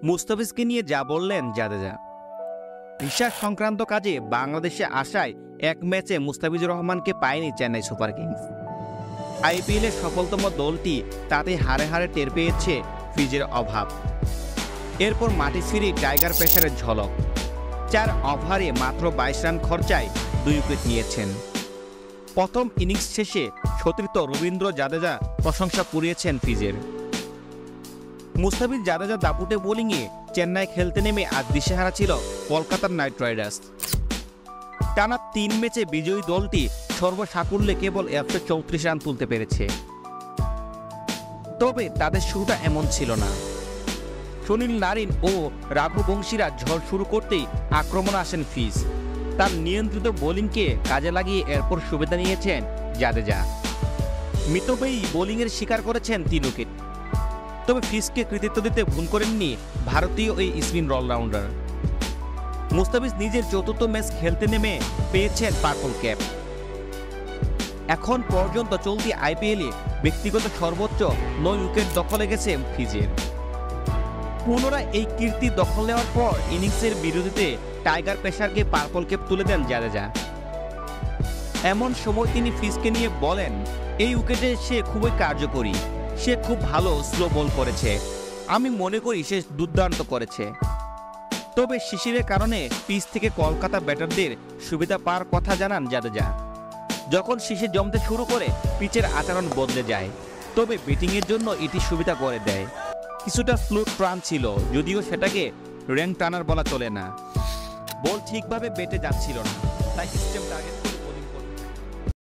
মুস্তাফিজকে নিয়ে যা বললেন জাদেজা। ভিসা সংক্রান্ত কাজে বাংলাদেশে আসায় এক ম্যাচে মুস্তাফিজুর রহমানকে পায়নি চেন্নাই সুপার কিংস। আইপিএলের সফলতম দলটি তাতে হারে হারে টের পেয়েছে ফিজের অভাব। এরপর মাঠে ফিরে টাইগার পেসারের ঝলক। 4 ওভারে মাত্র 22 রান খরচায় 2 উইকেট নিয়েছেন। প্রথম ইনিংস শেষে সতীর্থ রবীন্দ্র জাদেজা প্রশংসা কুড়িয়েছেন ফিজের। মুস্তাফিজ জাদেজা দাপুটে বোলিংয়ে চেন্নাই খেলতে নেমে আজ দিশেহারা ছিল কলকাতার নাইট রাইডার্স। টানা 3 ম্যাচে বিজয়ী দলটি সর্বসাকুল্যে কেবল 134 রান তুলতে পেরেছে। তবে তাদের শুরুটা এমন ছিল না। সুনীল নারিন ও রাঘুবংশীরা ঝড় শুরু করতেই আক্রমণে আসেন ফিজ। তার নিয়ন্ত্রিত বোলিংকে কাজে লাগিয়ে এরপর সুবিধা নিয়েছেন জাদেজা। মিতব্যয়ী বোলিংয়ের শিকার করেছেন 3 উইকেট। তবে ফিজকে কৃতিত্ব দিতে ভুল করেননি ভারতীয় এই স্পিন অলরাউন্ডার। মুস্তাফিজ নিজের 4র্থ ম্যাচ খেলতে নেমে পেয়েছেন পার্পল ক্যাপ। এখন পর্যন্ত চলতি আইপিএলে ব্যক্তিগত সর্বোচ্চ 9 উইকেট দখলে গেছে ফিজের। পুনরায় এই কীর্তি দখল নেওয়ার পর ইনিংসের বিরতিতে টাইগার পেসারকে পার্পল ক্যাপ তুলে দেন জাদেজা। এমন সময় তিনি ফিজকে নিয়ে বলেন, এই উইকেটে সে খুবই কার্যকরী। সে খুব ভালো স্লো বল করেছে। আমি মনে করি সে দুর্দান্ত করেছে। তবে শিশিরের কারণে পিচ থেকে কলকাতা ব্যাটারদের সুবিধা পাওয়ার কথা জানান জাদেজা। যখন শিশির জমতে শুরু করে পিচের আচরণ বদলে যায়। তবে ব্যাটিংয়ের জন্য এটি সুবিধা করে দেয়। কিছুটা ফ্লুক রান ছিল, যদিও সেটাকে র্যাঙ্ক টানার বলা চলে না। বল ঠিকভাবে বেটে যাচ্ছিল না, তাই সিস্টেম টার্গেট